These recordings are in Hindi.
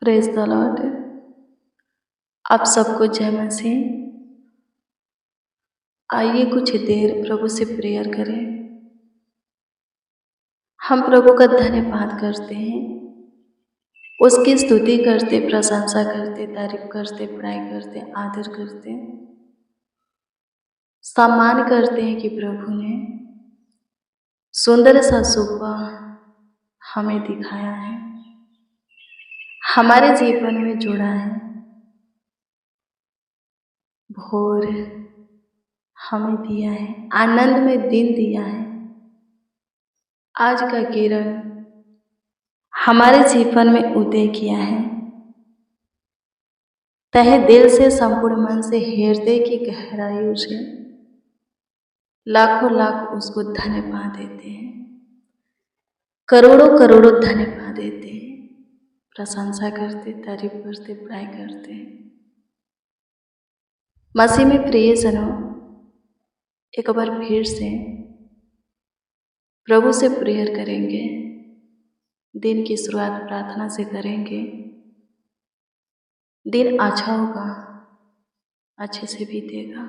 Praise the Lord. आप सबको जय मसीह। आइए कुछ देर प्रभु से प्रेयर करें। हम प्रभु का धन्यवाद करते हैं, उसकी स्तुति करते, प्रशंसा करते, तारीफ करते, बड़ाई करते, आदर करते, सम्मान करते हैं कि प्रभु ने सुंदर सा सुबह हमें दिखाया है, हमारे जीवन में जुड़ा है। भोर हमें दिया है, आनंद में दिन दिया है। आज का किरण हमारे जीवन में उदय किया है। तहे दिल से, संपूर्ण मन से, हृदय की गहराइयों से लाखों लाख उसको धन्यवाद देते हैं, करोड़ों करोड़ों धन्यवाद देते हैं, प्रशंसा करते, तारीफ करते, बड़ाई करते हैं। मसीह में प्रियजनों, एक बार फिर से प्रभु से प्रेयर करेंगे। दिन की शुरुआत प्रार्थना से करेंगे। दिन अच्छा होगा, अच्छे से बीतेगा।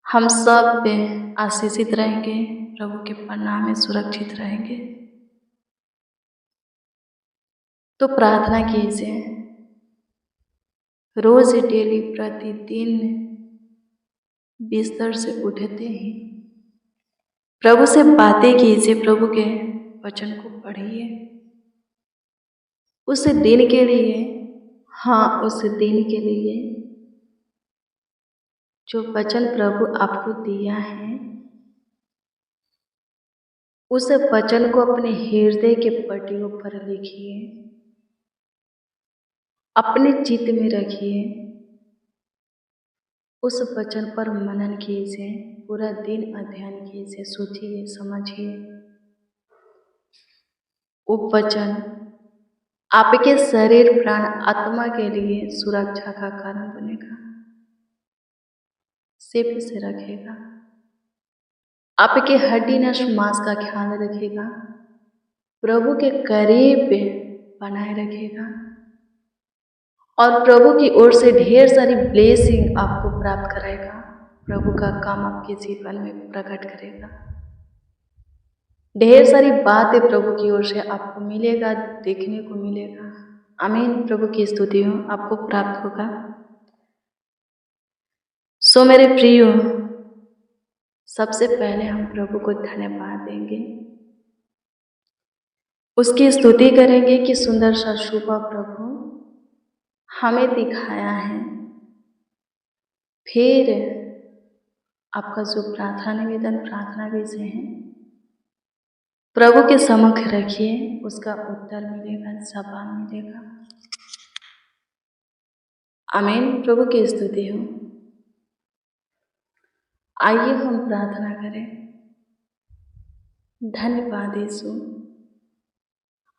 हम सब पे आशीषित रहेंगे, प्रभु के प्रणाम में सुरक्षित रहेंगे। तो प्रार्थना कीजिए। रोज डेली प्रतिदिन बिस्तर से उठते ही प्रभु से बातें कीजिए, प्रभु के वचन को पढ़िए। उस दिन के लिए, उस दिन के लिए जो वचन प्रभु आपको दिया है, उस वचन को अपने हृदय के पट्टियों पर लिखिए, अपने चित्त में रखिए। उस वचन पर मनन कीजिए, पूरा दिन अध्ययन कीजिए, सोचिए, समझिए। वो वचन आपके शरीर, प्राण, आत्मा के लिए सुरक्षा का कारण बनेगा, सेफ से रखेगा, आपके हड्डी नस मांस का ख्याल रखेगा, प्रभु के करीब बनाए रखेगा और प्रभु की ओर से ढेर सारी ब्लेसिंग आपको प्राप्त कराएगा। प्रभु का काम आपके जीवन में प्रकट करेगा। ढेर सारी बातें प्रभु की ओर से आपको मिलेगा, देखने को मिलेगा। आमीन। प्रभु की स्तुति हो, आपको प्राप्त होगा। सो मेरे प्रियो, सबसे पहले हम प्रभु को धन्यवाद देंगे, उसकी स्तुति करेंगे कि सुंदर सा सुबह प्रभु हमें दिखाया है। फिर आपका जो प्रार्थना निवेदन, प्रार्थना विषय है, प्रभु के सम्मुख रखिए, उसका उत्तर मिलेगा, जवाब मिलेगा। आमीन। प्रभु की स्तुति हो। आइए हम प्रार्थना करें। धन्यवाद यीशु।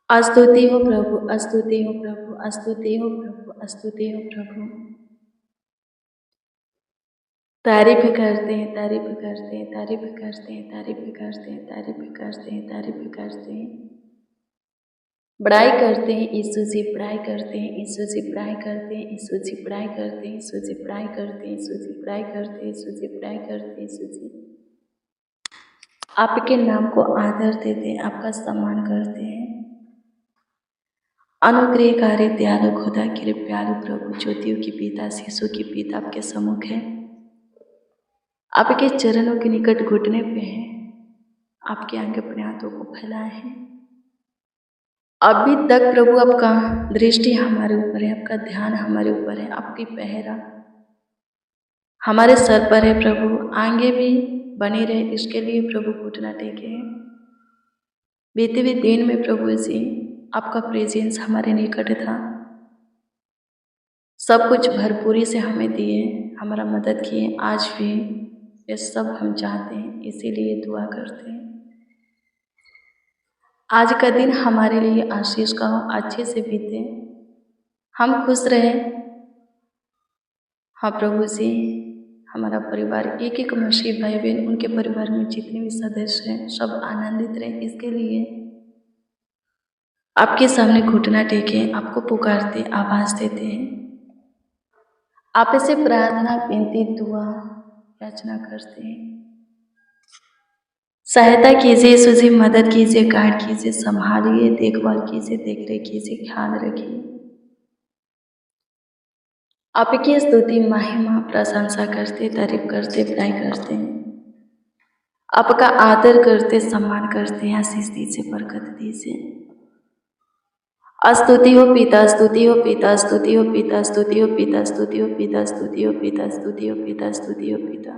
स्तुति हो प्रभु, स्तुति हो प्रभु, स्तुति हो प्रभु, स्तुति हो प्रभु। तारीफ करते हैं, तारीफ करते हैं, तारीफ करते हैं, तारीफ करते हैं, तारीफ करते हैं, तारीफ करते हैं, बड़ाई करते हैं यीशु जी, बड़ाई करते हैं यीशु जी, बड़ाई करते हैं यीशु जी, बड़ाई करते हैं यीशु जी, बड़ाई करते हैं यीशु जी, बड़ाई करते हैं यीशु जी, बड़ाई करते हैं यीशु जी। आपके नाम को आदर देते हैं, आपका सम्मान करते हैं। अनुग्रहकारी दयालु खुदा, कृपालु प्रभु, ज्योतियों की पिता, शिशु की पिता आपके सम्मुख है, आपके चरणों के निकट घुटने पे है, आपके आगे अपने हाथों को फैलाए हैं। अभी तक प्रभु आपका दृष्टि हमारे ऊपर है, आपका ध्यान हमारे ऊपर है, आपकी पहरा हमारे सर पर है। प्रभु आगे भी बने रहे, इसके लिए प्रभु घुटना टेके हैं। बीते हुए दिन में प्रभु जी आपका प्रेजेंस हमारे निकट था, सब कुछ भरपूरी से हमें दिए, हमारा मदद किए। आज भी ये सब हम चाहते हैं, इसीलिए दुआ करते हैं। आज का दिन हमारे लिए आशीष का हो, अच्छे से बीते, हम खुश रहे। प्रभु जी, हमारा परिवार, एक एक मसीह भाई बहन, उनके परिवार में जितने भी सदस्य हैं, सब आनंदित रहे, इसके लिए आपके सामने घुटना टेके आपको पुकारते, आवाज़ देते हैं। आप इसे प्रार्थना, विनती, दुआ, याचना करते हैं। सहायता कीजिए, यीशु मदद कीजिए, गाइड कीजिए, संभालिए, देखभाल कीजिए, देख रेख कीजिए, ख्याल रखिए। आपकी स्तुति, महिमा, प्रशंसा करते, तारीफ करते, बड़ाई करते हैं। आपका आदर करते, सम्मान करते हैं। आशीष दीजिए, बरकत दीजिए। स्तुति हो पिता, स्तुति हो पिता, स्तुति हो पिता, स्तुति हो पिता, स्तुति हो पिता, स्तुति हो पिता, स्तुति हो पिता, स्तुति हो पिता।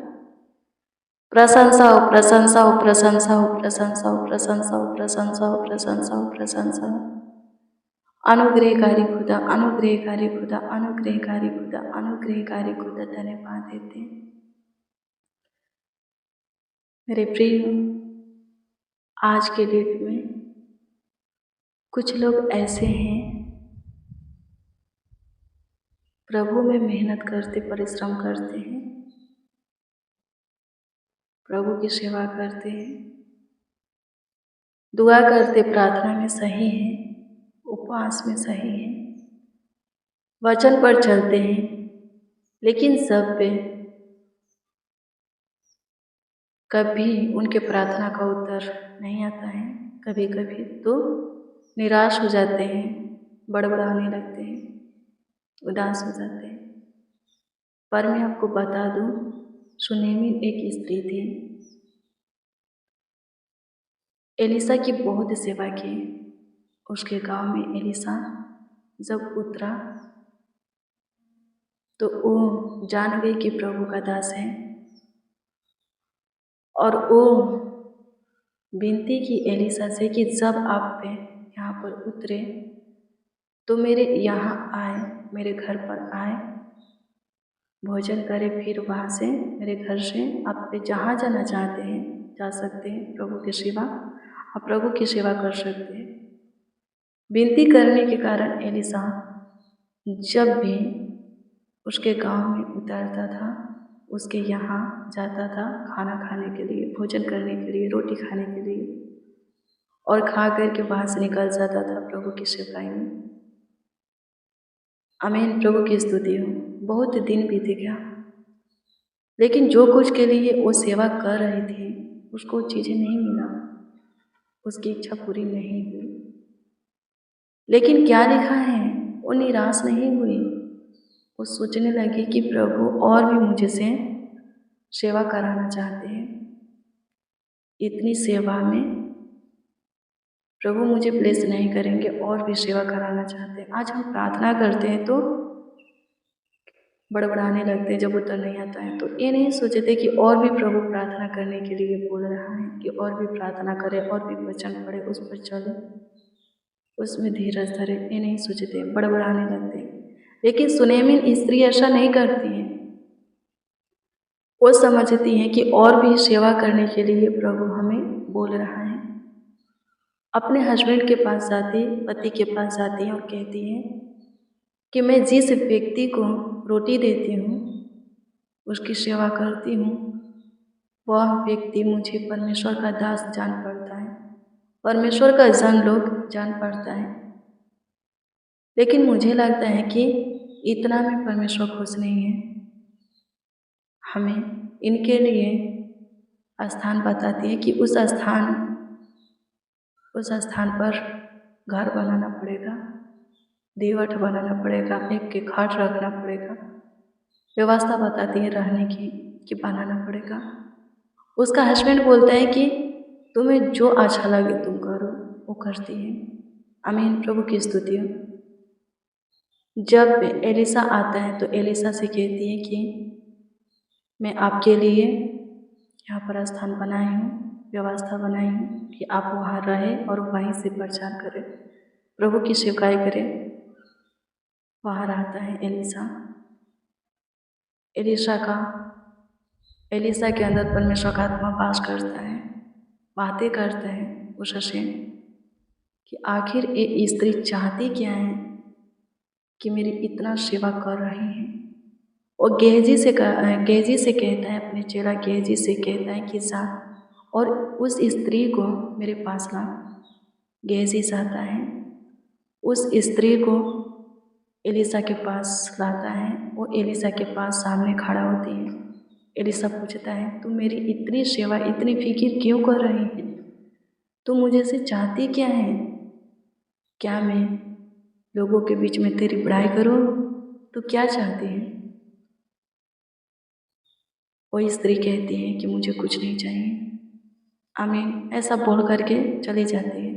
प्रशंसा हो, प्रशंसा हो, प्रशंसा हो, प्रशंसा हो, प्रशंसा हो, प्रशंसा हो, प्रशंसा हो, प्रशंसा हो। अनुग्रहकारी खुदा, अनुग्रहकारी खुदा, अनुग्रहकारी खुदा, अनुग्रहकारी खुदा, धन्यवाद देते हैं। मेरे प्रिय, आज के डेट में कुछ लोग ऐसे हैं, प्रभु में मेहनत करते, परिश्रम करते हैं, प्रभु की सेवा करते हैं, दुआ करते, प्रार्थना में सही हैं, उपवास में सही हैं, वचन पर चलते हैं, लेकिन सब पे कभी उनके प्रार्थना का उत्तर नहीं आता है। कभी कभी तो निराश हो जाते हैं, बड़बड़ाने लगते हैं, उदास हो जाते हैं। पर मैं आपको बता दूं, सुनेमी एक स्त्री थी, एलिसा की बहुत सेवा की। उसके गांव में एलिसा जब उतरा तो वो जान गई कि प्रभु का दास है, और वो विनती की एलिसा से कि जब आप पे यहाँ पर उतरे तो मेरे यहाँ आए, मेरे घर पर आए, भोजन करें, फिर वहाँ से मेरे घर से आप पे जहाँ जाना चाहते हैं जा सकते हैं। प्रभु की सेवा, आप प्रभु की सेवा कर सकते हैं। विनती करने के कारण एलिसा जब भी उसके गांव में उतरता था, उसके यहाँ जाता था खाना खाने के लिए, भोजन करने के लिए, रोटी खाने के लिए, और खा कर के वहाँ से निकल जाता था प्रभु की सेवाई में। आमीन, प्रभु की स्तुति हो। बहुत दिन बीत गया, लेकिन जो कुछ के लिए वो सेवा कर रही थी उसको चीज़ें नहीं मिला, उसकी इच्छा पूरी नहीं हुई। लेकिन क्या लिखा है, वो निराश नहीं हुई। वो सोचने लगी कि प्रभु और भी मुझे से सेवा कराना चाहते हैं, इतनी सेवा में प्रभु मुझे ब्लेस नहीं करेंगे, और भी सेवा कराना चाहते हैं। आज हम प्रार्थना करते हैं तो बड़बड़ाने लगते हैं जब उत्तर नहीं आता है, तो ये नहीं सोचते कि और भी प्रभु प्रार्थना करने के लिए बोल रहा है, कि और भी प्रार्थना करें, और भी वचन पढ़े, उस पर चले, उसमें धीरज धरे। ये नहीं सोचते, बड़बड़ाने लगते हैं। लेकिन सुनेमिन स्त्री ऐसा नहीं करती है। वो समझती हैं कि और भी सेवा करने के लिए प्रभु हमें बोल रहा है। अपने हस्बैंड के पास जाती, पति के पास जाती हैं और कहती हैं कि मैं जिस व्यक्ति को रोटी देती हूँ, उसकी सेवा करती हूँ, वह व्यक्ति मुझे परमेश्वर का दास जान पड़ता है, परमेश्वर का जन लोग जान पड़ता है। लेकिन मुझे लगता है कि इतना में परमेश्वर खुश नहीं है। हमें इनके लिए स्थान बताती है कि उस स्थान पर घर बनाना पड़ेगा, दीवट बनाना पड़ेगा, एक के खाट रखना पड़ेगा, व्यवस्था बताती है रहने की कि बनाना पड़ेगा। उसका हस्बैंड बोलता है कि तुम्हें जो अच्छा लगे तुम करो, वो करती है। आमीन, प्रभु की स्तुति हो। जब एलिसा आता है तो एलिसा से कहती है कि मैं आपके लिए यहाँ पर स्थान बनाई हूँ, व्यवस्था बनाई हूँ कि आप वहाँ रहें और वहीं से प्रचार करें, प्रभु की सेवकाई करें। वहाँ रहता है एलिसा। एलिसा के अंदर परमेश्वर का आत्मा वास करता है, बातें करता है उससे कि आखिर ये स्त्री चाहती क्या है कि मेरी इतना सेवा कर रही है। और गेहजी से कहता है, अपने चेला गेहजी से कहता है कि जा और उस स्त्री को मेरे पास ला। गेहजी चाहता है उस स्त्री को एलिशा के पास लाता है। वो एलिशा के पास सामने खड़ा होती है। एलिशा पूछता है, तू मेरी इतनी सेवा, इतनी फिक्र क्यों कर रही है? तू मुझे से चाहती क्या है? क्या मैं लोगों के बीच में तेरी बुराई करूं? तू क्या चाहती है? वो स्त्री कहती है कि मुझे कुछ नहीं चाहिए। आमीन, ऐसा बोल करके चली जाती है।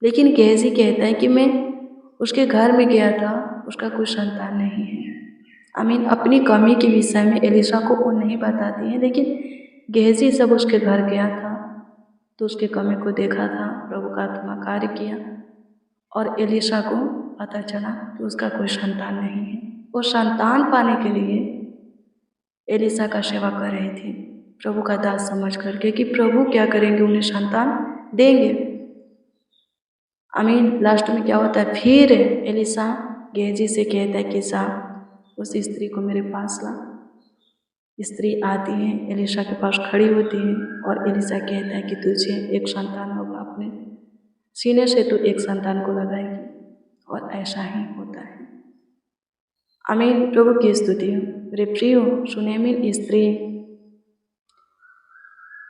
लेकिन गेहजी कहता है कि मैं उसके घर में गया था, उसका कोई संतान नहीं है। आमीन, अपनी कमी के विषय में एलिशा को वो नहीं बताती है, लेकिन गेहजी जब उसके घर गया था तो उसके कमी को देखा था, प्रभु का आत्मा कार्य किया और एलिशा को पता चला कि उसका कोई संतान नहीं है। वो संतान पाने के लिए एलिशा का सेवा कर रही थी, प्रभु का दास समझ करके कि प्रभु क्या करेंगे, उन्हें संतान देंगे। आमीन। लास्ट में क्या होता है, फिर एलिशा गेहजी से कहता है कि साहब उस स्त्री को मेरे पास ला। स्त्री आती है, एलिशा के पास खड़ी होती है और एलिशा कहता है कि तुझे एक संतान होगा, अपने सीने से तू एक संतान को लगाएगी। और ऐसा ही होता है। आमीन। प्रभु की स्तुति हो। मेरे प्रियो, सुनेमिन स्त्री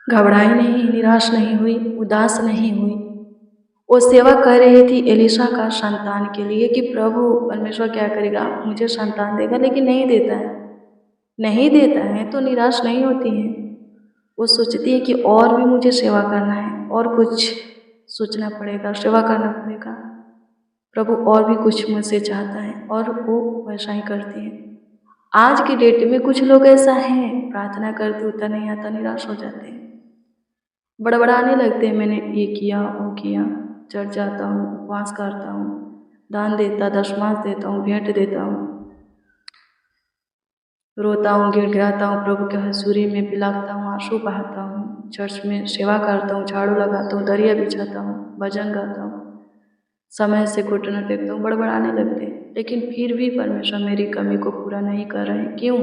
घबराई नहीं, निराश नहीं हुई, उदास नहीं हुई। वो सेवा कर रही थी एलिशा का संतान के लिए कि प्रभु परमेश्वर क्या करेगा, मुझे संतान देगा। लेकिन नहीं देता है, नहीं देता है तो निराश नहीं होती है। वो सोचती है कि और भी मुझे सेवा करना है, और कुछ सोचना पड़ेगा, सेवा करना पड़ेगा, प्रभु और भी कुछ मुझसे चाहता है, और वो वैसा ही करती है। आज की डेट में कुछ लोग ऐसा हैं, प्रार्थना करते उतना नहीं आता, निराश हो जाते हैं, बड़बड़ाने लगते हैं, मैंने ये किया वो किया, चर्च जाता हूँ, उपवास करता हूँ, दान देता, दशमांश देता हूँ, भेंट देता हूँ, रोता हूँ, गिड़गिड़ाता हूँ, प्रभु के हजूरी में बिलखता हूँ, आंसू बहाता हूँ, चर्च में सेवा करता हूँ, झाड़ू लगाता हूँ, दरिया बिछाता हूँ, भजन गाता हूँ, समय से घुटना टेकता हूँ, बड़बड़ाने लगते हैं। लेकिन फिर भी परमेश्वर मेरी कमी को पूरा नहीं कर रहे हैं, क्यों?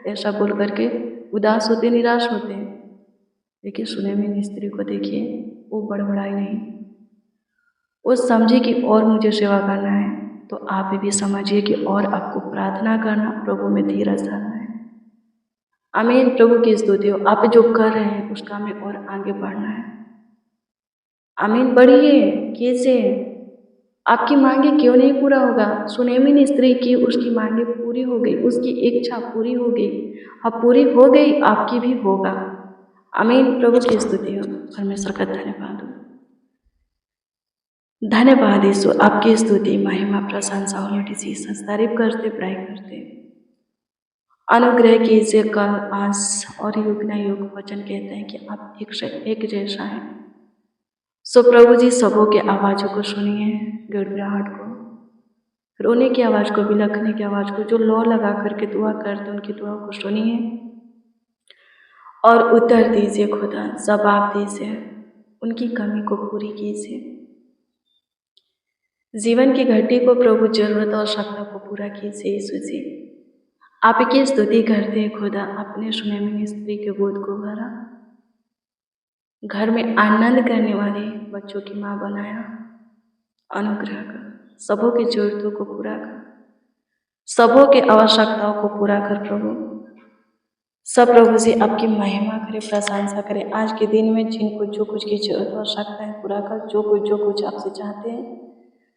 ऐसा बोल करके उदास होते, निराश होते हैं। लेकिन सुनेमिन स्त्री को देखिए, वो बड़बड़ाई नहीं, वो समझे कि और मुझे सेवा करना है, तो आप भी समझिए कि और आपको प्रार्थना करना, प्रभु में धीरज धरना है। आमीन। प्रभु की स्तुति हो। आप जो कर रहे हैं उस काम में और आगे बढ़ना है। आमीन। बढ़िए, कीजिए। आपकी मांगे क्यों नहीं पूरा होगा? सुनेमिन स्त्री की, उसकी मांगे पूरी हो गई, उसकी इच्छा पूरी हो गई। अब पूरी हो गई, आपकी भी होगा। आमीन। प्रभु की स्तुति हो। परमेश्वर का धन्यवाद हो। धन्यवाद यीशु, आपकी स्तुति, महिमा, प्रशंसा हो लॉर्ड जीसस। तारीफ करते, बड़ाई करते, अनुग्रह कीजिए कल, आज और युग न युग। वचन कहते हैं कि आप एक से एक जैसा है। सो प्रभु जी, सबों के आवाज़ों को सुनिए, गिड़गिड़ाहट को, रोने की आवाज़ को, बिलखने की आवाज़ को, जो लौ लगा करके दुआ करते उनकी दुआ को सुनिए और उत्तर दीजिए खुदा, जवाब दीजिए, उनकी कमी को पूरी कीजिए। जीवन की घटी को प्रभु जरूरत और आवश्यकता को पूरा कीजिए यीशु जी। आपकी स्तुति करते हैं खुदा, अपने सुनेमिन स्त्री के गोद को भरा, घर में आनंद करने वाले बच्चों की माँ बनाया। अनुग्रह कर, सबों की जरूरतों को पूरा कर, सबों के आवश्यकताओं को पूरा कर प्रभु। सब प्रभु जी आपकी महिमा करे, प्रशंसा करे। आज के दिन में जिनको जो कुछ की जरूरत आवश्यकता है पूरा कर, जो कुछ आपसे चाहते हैं,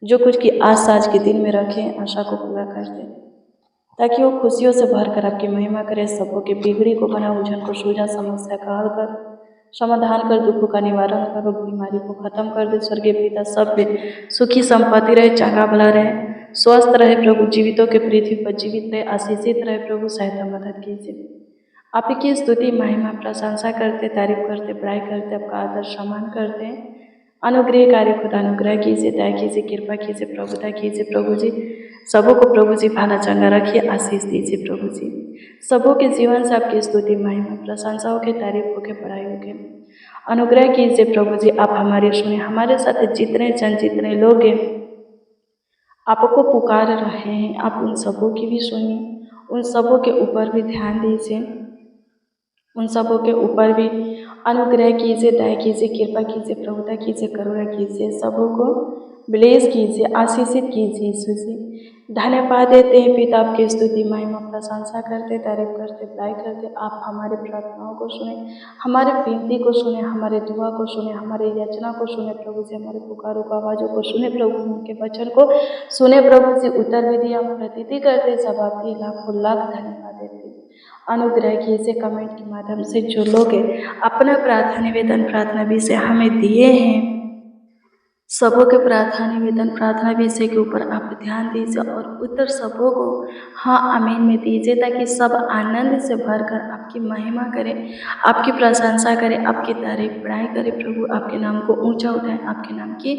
जो कुछ की आशा आज के दिन में रखें, आशा को पूरा कर दे, ताकि वो खुशियों से भर कर आपकी महिमा करे। सबों के बिगड़ी को बना, उलझन को सूझा, समस्या का हल कर, समाधान कर, दुखों का निवारण कर, रोग बीमारी को खत्म कर दे। स्वर्गीय पिता सब पे सुखी संपत्ति रहे, चंगा भला रहे, स्वस्थ रहे प्रभु, जीवितों के पृथ्वी पर जीवित रहे, आशीषित रहे प्रभु। सहायता मदद कीजिए। आपकी स्तुति, महिमा, प्रशंसा करते, तारीफ करते, बड़ाई करते, आपका आदर सम्मान करते हैं। अनुग्रह कार्य खुदा, अनुग्रह कीजिए, दया कीजिए, कृपा कीजिए, प्रभुता कीजिए प्रभु जी। सबों को प्रभु जी भाला चंगा रखिए, आशीष दीजिए प्रभु जी। सबों के जीवन से आपकी स्तुति, महिमा, प्रशंसा हो के, तारीफ हो के, बड़ाई हो के। अनुग्रह कीजिए प्रभु जी, आप हमारे सुने, हमारे साथ जितने जन, जितने लोग हैं आपको पुकार रहे हैं, आप उन सबों की भी सुनिए, उन सबों के ऊपर भी ध्यान दीजिए, उन सबों के ऊपर भी अनुग्रह कीजिए, दया कीजिए, कृपा कीजिए, प्रभुता कीजिए, करुणा कीजिए। सबों को ब्लेस कीजिए, आशीषित कीजिए यीशु जी। धन्यवाद देते हैं पिता, आपकी स्तुति महिमा प्रशंसा करते, तारीफ करते, बड़ाई करते। आप हमारे प्रार्थनाओं को सुने, हमारे विनती को सुने, हमारे दुआ को सुने, हमारे याचना को सुने प्रभु जी, हमारे पुकारों को आवाज़ों को सुने प्रभु, उनके वचन को सुने प्रभु जी। उत्तर भी दिया, हम प्रतीति करते, सब आपके लाखों लाख धन्यवाद देते। अनुग्रह कीजिए कमेंट के माध्यम से जो लोग अपना प्रार्थना निवेदन प्रार्थना विषय हमें दिए हैं, सबों के प्रार्थना निवेदन प्रार्थना विषय के ऊपर आप ध्यान दीजिए और उत्तर सबों को हाँ आमीन में दीजिए, ताकि सब आनंद से भरकर आपकी महिमा करें, आपकी प्रशंसा करें, आपकी तारीफ बड़ाई करें प्रभु, आपके नाम को ऊंचा उठाएं, आपके नाम की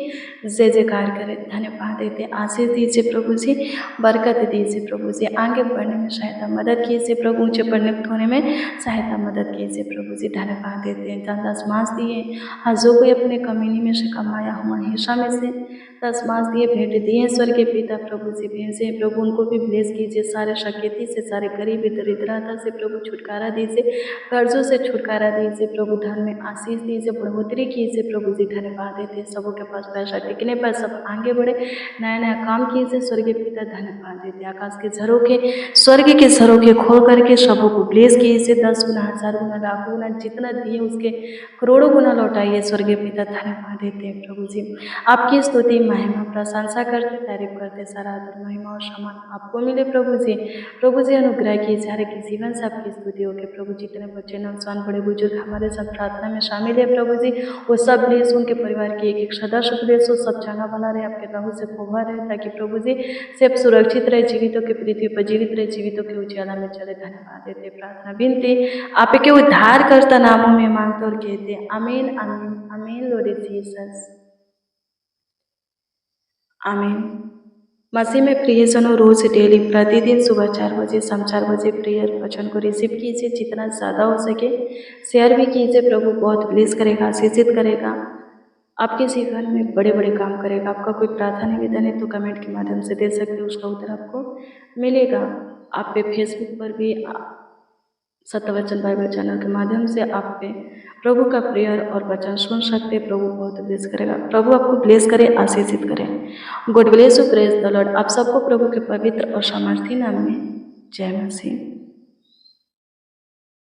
जय जयकार करें। धन्यवाद देते, आशीष दीजिए प्रभु जी, बरकत दीजिए प्रभु जी, आगे बढ़ने में सहायता मदद कीजिए प्रभु, ऊँचे पढ़ने होने में सहायता मदद कीजिए प्रभु जी। धन्यवाद देते हैं, 10 दिए, जो कोई अपने कमीनी में से कमाया हुआ हिस्सा में से 10 दिए भेंट दिए स्वर्गीय पिता प्रभु जी भेजे प्रभु, उनको भी ब्लेस कीजिए, सारे शक्ति से, सारे गरीबी दरिद्रता से प्रभु छुटकारा दीजिए, कर्जों से छुटकारा दीजिए प्रभु, धन में आशीष दीजिए, बढ़ोतरी कीजिए प्रभु जी। धन्यवाद देते हैं, सबों के पास पैसा टिकने पर सब आगे बढ़े, नया नया काम कीजिए स्वर्गीय पिता। धन्यवाद देते, आकाश के झरोखे, स्वर्ग के झरोखे खोल करके सबों को ब्लेस कीजिए, 10 गुना 1000 गुना लाखों गुना जितना दिए उसके करोड़ों गुना लौटाइए स्वर्गीय पिता। धन्यवाद देते हैं प्रभु जी, आपकी स्तुति महिमा प्रशंसा करते, तारीफ करते, सारा आदर महिमा और सम्मान आपको मिले प्रभु जी। प्रभु जी अनुग्रह कीजिए, हर एक जीवन से आपकी स्तुति हो के प्रभु, जितने बच्चे नौजवान बड़े बुजुर्ग हमारे सब प्रार्थना में शामिल है प्रभु जी, वो सब ब्लेस, उनके परिवार के एक एक सदस्य ब्लेस हो, सब चंगा बना रहे, आपके रहू से कोभा रहे, ताकि प्रभु जी सब सुरक्षित रहे, जीवितों के पृथ्वी पर जीवित रहे, जीवितों के उजाला में चले। धन्यवाद देते, प्रार्थना विनती आपके उद्धार करता नामों में मांगते और कहते आमीन आमीन आमीन। लॉर्ड जीसस आमीन। मसीह में प्रियजनों, रोज डेली प्रतिदिन सुबह 4 बजे, शाम 4 बजे प्रेयर वचन को रिसीव कीजिए, जितना ज़्यादा हो सके शेयर भी कीजिए, प्रभु बहुत ब्लेस करेगा, आशीषित करेगा, आपके जीवन में बड़े बड़े काम करेगा। आपका कोई प्रार्थना निवेदन है तो कमेंट के माध्यम से दे सकते हो, उसका उत्तर आपको मिलेगा। आप पे फेसबुक पर भी सत्यवचन बाइबल चैनल के माध्यम से आप पे प्रभु का प्रेयर और वचन सुन सकते। प्रभु बहुत ब्लेस करेगा, प्रभु आपको ब्लेस करे, आशीषित करें। God bless you, praise the Lord. आप सबको प्रभु के पवित्र और सामर्थी नाम में जय मसीह।